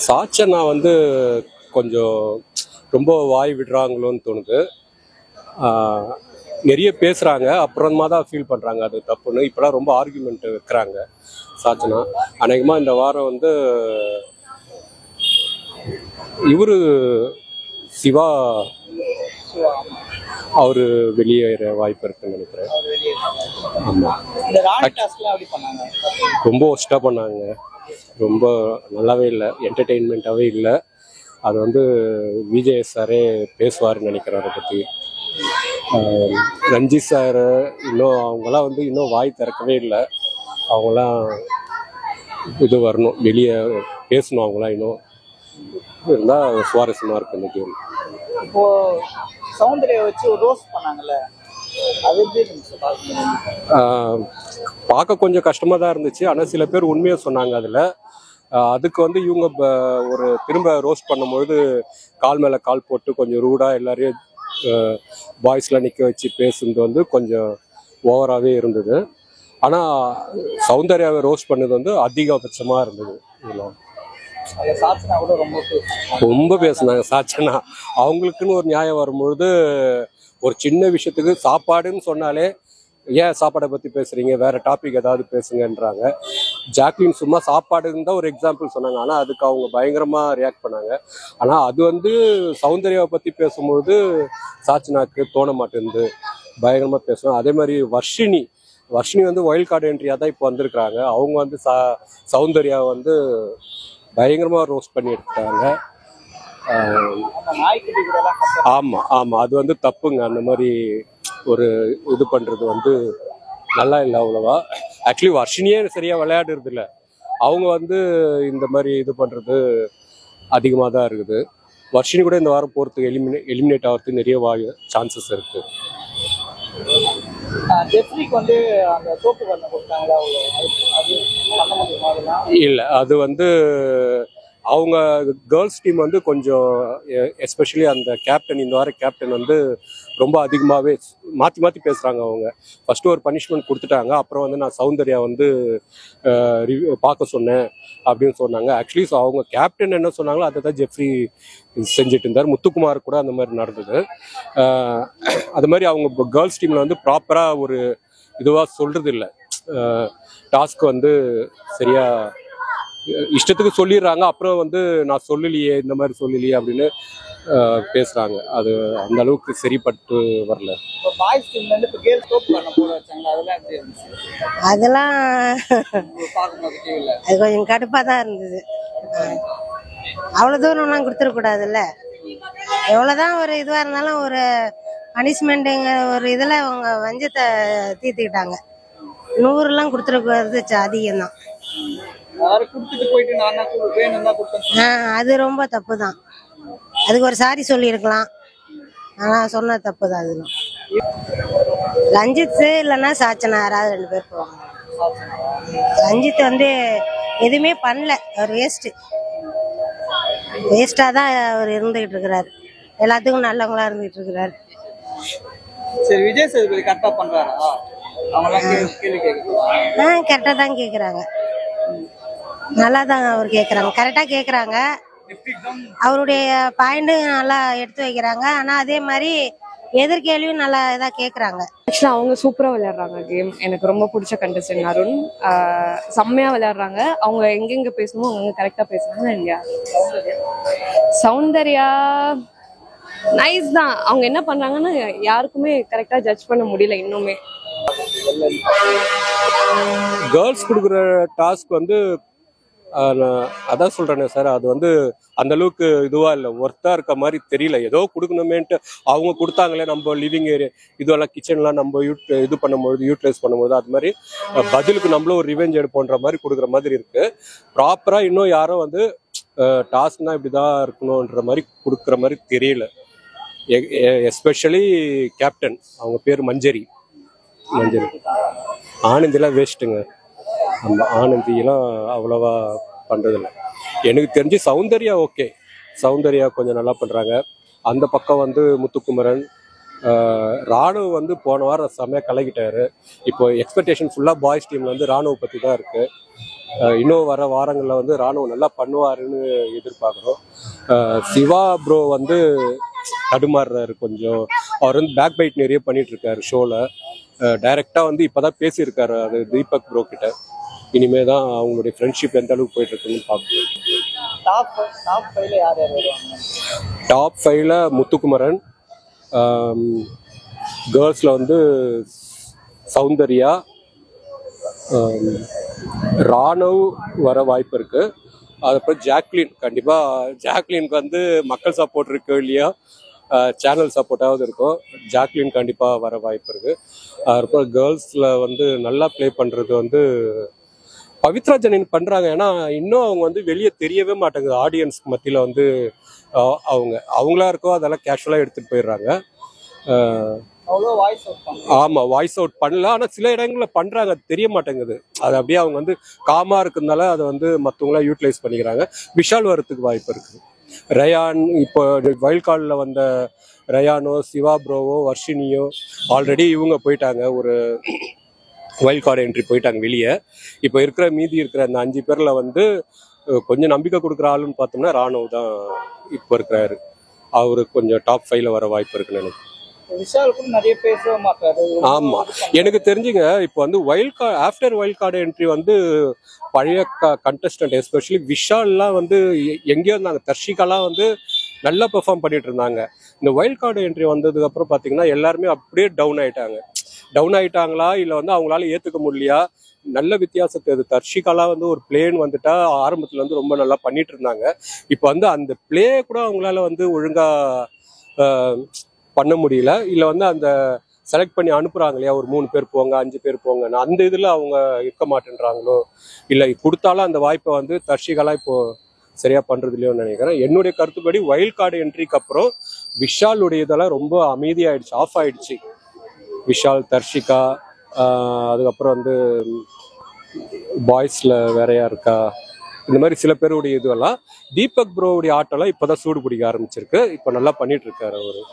சாச்சனா வந்து கொஞ்சம் ரொம்ப வாய் விடுறாங்களோன்னு தோணுது. நிறைய பேசுகிறாங்க, அப்புறமா தான் ஃபீல் பண்ணுறாங்க அது தப்புன்னு. இப்போலாம் ரொம்ப ஆர்கியூமெண்ட் வைக்கிறாங்க சாச்சனா. அநேகமாக இந்த வாரம் வந்து இவர் சிவா அவர் வெளியேற வாய்ப்பு இருக்குன்னு நினைக்கிறேன். ஆமாம், ரொம்ப ஒஸ்ட்டாக பண்ணாங்க. ரொம்ப நல்லாவே இல்லை, என்டர்டெயின்மெண்ட்டாகவே இல்லை. அது வந்து விஜய் சாரே பேசுவார்னு நினைக்கிறேன் அதை பற்றி. ரஞ்சித் சார் இன்னும் அவங்களாம் வந்து இன்னும் வாய் திறக்கவே இல்லை. அவங்களாம் இது வரணும், வெளியே பேசணும். அவங்களாம் இன்னும் இருந்தால் சுவாரஸ்யமாக இருக்கும் இந்த கேம். இப்போ சௌந்தர்யா வச்சு ஒரு ரோஸ்ட் பண்ணாங்கல்ல, அது பார்க்க கொஞ்சம் கஷ்டமாக தான் இருந்துச்சு. ஆனால் சில பேர் உண்மையை சொன்னாங்க அதில். அதுக்கு வந்து இவங்க ஒரு திரும்ப ரோஸ்ட் பண்ணும்பொழுது கால் மேலே கால் போட்டு கொஞ்சம் ரூடாக எல்லாரையும் பாய்ஸ்லாம் நிற்க வச்சு பேசுனது வந்து கொஞ்சம் ஓவராகவே இருந்தது. ஆனால் சௌந்தர்யாவை ரோஸ்ட் பண்ணது வந்து அதிகபட்சமாக இருந்தது. இதெல்லாம் ரொம்ப பேசுனாங்க சாச்சனா. அவங்களுக்குன்னு ஒரு நியாயம் வரும்பொழுது ஒரு சின்ன விஷயத்துக்கு சாப்பாடுன்னு சொன்னாலே ஏன் சாப்பாடை பற்றி பேசுகிறீங்க, வேறு டாபிக் ஏதாவது பேசுங்கன்றாங்க. ஜாக்லின் சும்மா சாப்பாடுன்னு தான் ஒரு எக்ஸாம்பிள் சொன்னாங்க, ஆனால் அதுக்கு அவங்க பயங்கரமாக ரியாக்ட் பண்ணாங்க. ஆனால் அது வந்து சௌந்தர்யாவை பற்றி பேசும்பொழுது சாச்சனாக்கு தோண மாட்டேங்குது, பயங்கரமாக பேசணும். அதே மாதிரி வர்ஷினி வந்து வைல்ட் கார்டு என்ட்ரியாக தான் இப்போ வந்திருக்கிறாங்க. அவங்க வந்து சௌந்தர்யாவை வந்து பயங்கரமாக ரோஸ்ட் பண்ணி எடுத்துட்டாங்க. ஆமாம், அது வந்து தப்புங்க. அந்த மாதிரி ஒரு இது பண்ணுறது வந்து நல்லா இல்லை அவ்வளோவா. ஆக்சுவலி வர்ஷினியே சரியாக விளையாடுறது இல்லை. அவங்க வந்து இந்த மாதிரி இது பண்ணுறது அதிகமாக தான் இருக்குது. வர்ஷினி கூட இந்த வாரம் போகிறதுக்கு எலிமினேட் ஆகிறதுக்கு நிறைய சான்சஸ் இருக்குது. இல்லை, அது வந்து அவங்க கேர்ள்ஸ் டீம் வந்து கொஞ்சம் எஸ்பெஷலி அந்த கேப்டன், இந்த வாரம் கேப்டன் வந்து ரொம்ப அதிகமாகவே மாற்றி பேசுகிறாங்க. அவங்க ஃபஸ்ட்டு ஒரு பனிஷ்மெண்ட் கொடுத்துட்டாங்க, அப்புறம் வந்து நான் சௌந்தர்யா வந்து பார்க்க சொன்னேன் அப்படின்னு சொன்னாங்க. ஆக்சுவலி அவங்க கேப்டன் என்ன சொன்னாங்களோ அதை தான் ஜெஃப்ரி செஞ்சுட்டு இருந்தார். முத்துக்குமார் கூட அந்த மாதிரி நடந்தது. அது மாதிரி அவங்க கேர்ள்ஸ் டீமில் வந்து ப்ராப்பராக ஒரு இதுவாக சொல்கிறது இல்லை. டாஸ்க் வந்து சரியாக இஷ்டத்துக்கு சொல்லிடுறாங்க, அப்புறம் வந்து நான் சொல்லலையே, இந்த மாதிரி சொல்லலையே அப்படின்னு பேசுகிறாங்க. அது அந்த அளவுக்கு சரிப்பட்டு வரல. அதெல்லாம் அது கொஞ்சம் கடுப்பாக தான் இருந்தது. அவ்வளோ தூரம்லாம் கொடுத்துடக்கூடாதுல்ல. எவ்வளோதான் ஒரு இதுவாக இருந்தாலும் ஒரு பனிஷ்மெண்ட்டுங்க ஒரு இதில் அவங்க வஞ்சத்தை தீர்த்துக்கிட்டாங்க. 100லாம் கொடுத்துடக்கூடாது, அதிகம்தான். அது ரொம்ப தப்பு தான். அதுக்கு ஒரு சாரி சொல்லியிருக்கலாம், ஆனால் சொன்ன தப்பு தான். அதெல்லாம் ரஞ்சித் இல்லைன்னா சாச்சனா யாராவது 2 பேர் போவாங்க. ரஞ்சித் வந்து எதுவுமே பண்ணல, அவர் வேஸ்டாக தான் அவர் இருந்துகிட்டு இருக்கிறாரு. எல்லாத்துக்கும் நல்லவங்களா இருந்துகிட்டு இருக்கிறாரு. சரி, விஜய் சேதுபதி கரெக்டா பண்றாரா? கரெக்டாக தான் கேட்குறாங்க, நல்லா தான் அவர் கேட்குறாங்க, கரெக்டாக கேட்குறாங்க. அவருடைய பாயிண்ட் நல்லா எடுத்து வைக்கிறாங்க. ஆனால் அதே மாதிரி எதிர்கேள்வியும் நல்லா இதாக கேட்குறாங்க. ஆக்சுவலாக அவங்க சூப்பராக விளையாடுறாங்க கேம். எனக்கு ரொம்ப பிடிச்ச கண்டஸ்டன்ட் அருண். செம்மையாக விளையாடுறாங்க. அவங்க எங்கெங்கே பேசணுமோ அவங்க கரெக்டாக பேசுகிறாங்க. இல்லையா சௌந்தர்யா நைஸ் தான். அவங்க என்ன பண்ணுறாங்கன்னு யாருக்குமே கரெக்டாக ஜட்ஜ் பண்ண முடியல இன்னுமே. கேர்ள்ஸ் கொடுக்குற டாஸ்க் வந்து அதான் சொல்கிறேனே சார், அது வந்து அந்தளவுக்கு இதுவாக இல்லை, ஒர்த்தாக இருக்க மாதிரி தெரியல. ஏதோ கொடுக்கணுமேன்ட்டு அவங்க கொடுத்தாங்களே, நம்ம லிவிங் ஏரியா இதுவெல்லாம் கிச்சன்லாம் நம்ம இது பண்ணும்போது யூட்டிலைஸ் பண்ணும்போது அது மாதிரி பதிலுக்கு நம்மளும் ஒரு ரிவெஞ்ச் எடுப்போன்ற மாதிரி கொடுக்குற மாதிரி இருக்குது. ப்ராப்பராக இன்னும் யாரும் வந்து டாஸ்க்னால் இப்படி தான் இருக்கணுன்ற மாதிரி கொடுக்குற மாதிரி தெரியல. எஸ்பெஷலி கேப்டன், அவங்க பேர் மஞ்சரி. ஆனந்திலாம் வேஸ்ட்டுங்க. அந்த ஆனந்தியெல்லாம் அவ்வளோவா பண்ணுறதில்ல. எனக்கு தெரிஞ்சு சௌந்தர்யா ஓகே, சௌந்தர்யா கொஞ்சம் நல்லா பண்ணுறாங்க. அந்த பக்கம் வந்து முத்துக்குமரன், ராணுவ வந்து போன வாரம் செம்மையாக கலக்கிட்டாரு. இப்போ எக்ஸ்பெக்டேஷன் ஃபுல்லாக பாய்ஸ் டீமில் வந்து ராணுவ பற்றி தான் இருக்குது. இன்னும் வர வாரங்களில் வந்து ராணுவம் நல்லா பண்ணுவாருன்னு எதிர்பார்க்குறோம். சிவா ப்ரோ வந்து தடுமாறுறாரு கொஞ்சம். அவர் வந்து பேக் பைட் நிறைய பண்ணிட்டு இருக்காரு ஷோவில். டைரெக்டாக வந்து இப்போதான் பேசியிருக்காரு அது தீபக் ப்ரோ கிட்ட. இனிமே தான் அவங்களுடைய ஃப்ரெண்ட்ஷிப் எந்த அளவுக்கு போயிட்டு இருக்குன்னு பார்க்கணும். டாப் ஃபைவ்ல யார் யார் வருவாங்க? டாப் 5ல முத்துக்குமரன், கேர்ள்ஸில் வந்து சௌந்தர்யா, ராணவ் வர வாய்ப்பு இருக்கு. அதுக்கப்புறம் ஜாக்லின், கண்டிப்பாக ஜாக்லினுக்கு வந்து மக்கள் சப்போர்ட் இருக்கு இல்லையா, சேனல் சப்போர்ட்டாவது இருக்கும். ஜாக்லின் கண்டிப்பாக வர வாய்ப்பு இருக்கு. அதுக்கப்புறம் கேர்ள்ஸில் வந்து நல்லா ப்ளே பண்ணுறது வந்து பவித்ரா ஜெனின் பண்ணுறாங்க. ஏன்னா இன்னும் அவங்க வந்து வெளியே தெரியவே மாட்டேங்குது ஆடியன்ஸ்க்கு மத்தியில் வந்து. அவங்களா இருக்கோ அதெல்லாம் கேஷுவலாக எடுத்துகிட்டு போயிடுறாங்க. ஆமாம், வாய்ஸ் அவுட் பண்ணல. ஆனால் சில இடங்களில் பண்ணுறாங்க, அது தெரிய மாட்டேங்குது. அது அப்படியே அவங்க வந்து காமாக இருக்கிறதுனால அதை வந்து மற்றவங்களாம் யூட்டிலைஸ் பண்ணிக்கிறாங்க. விஷால் வரத்துக்கு வாய்ப்பு இருக்குது. ரயான், இப்போ வைல்ட் கார்டில் வந்த ரயானோ, சிவா ப்ரோவோ, வர்ஷினியோ ஆல்ரெடி இவங்க போயிட்டாங்க, ஒரு வைல்ட் கார்டு என்ட்ரி போயிட்டாங்க வெளியே. இப்போ இருக்கிற மீதி இருக்கிற அந்த 5 பேரில் வந்து கொஞ்சம் நம்பிக்கை கொடுக்குற ஆளுன்னு பார்த்தோம்னா ராணுவ தான் இப்போ இருக்கிறாரு. அவருக்கு கொஞ்சம் டாப் 5ல வர வாய்ப்பு இருக்குன்னு நினைக்கிறேன். விஷாலுக்கும் நிறைய பேசவே மாட்டாரு. ஆமா, எனக்கு தெரிஞ்சுங்க இப்போ வந்து ஆஃப்டர் வைல்ட் கார்டு என்ட்ரி வந்து பழைய கண்டஸ்டன்ட் எஸ்பெஷலி விஷால்லாம் வந்து எங்கேயோ இருந்தாங்க. தர்ஷிகாலாம் வந்து நல்லா பெர்ஃபார்ம் பண்ணிட்டு இருந்தாங்க. இந்த வைல்ட் கார்டு என்ட்ரி வந்ததுக்கு அப்புறம் பார்த்தீங்கன்னா எல்லாருமே அப்படியே டவுன் ஆயிட்டாங்களா இல்லை வந்து அவங்களால ஏற்றுக்க முடியலையா, நல்ல வித்தியாசத்தை. அது தர்ஷிகாலாம் வந்து ஒரு பிளேன் வந்துட்டா ஆரம்பத்தில் வந்து ரொம்ப நல்லா பண்ணிட்டு இருந்தாங்க. இப்போ வந்து அந்த பிளே கூட அவங்களால வந்து ஒழுங்கா பண்ண முடியல. இல்லை வந்து அந்த செலக்ட் பண்ணி அனுப்புறாங்க இல்லையா, ஒரு 3 பேர் போங்க 5 பேர் போங்கன்னு, அந்த இதில் அவங்க இருக்க மாட்டேன்றாங்களோ இல்லை கொடுத்தாலும் அந்த வாய்ப்பை வந்து தர்ஷிகாலாம் இப்போ சரியா பண்றது இல்லையோன்னு நினைக்கிறேன். என்னுடைய கருத்துப்படி வைல்ட் கார்டு என்ட்ரிக்கு அப்புறம் விஷாலுடைய இதெல்லாம் ரொம்ப அமைதியாயிடுச்சு, ஆஃப் ஆயிடுச்சு. விஷால், தர்ஷிகா, அதுக்கப்புறம் வந்து பாய்ஸ்ல வேறையா இருக்கா, இந்த மாதிரி சில பேருடைய இதுவெல்லாம். தீபக் ப்ரோவுடைய ஆட்டெல்லாம் இப்போதான் சூடு பிடிக்க ஆரம்பிச்சிருக்கு. இப்போ நல்லா பண்ணிட்டு இருக்காரு அவரு.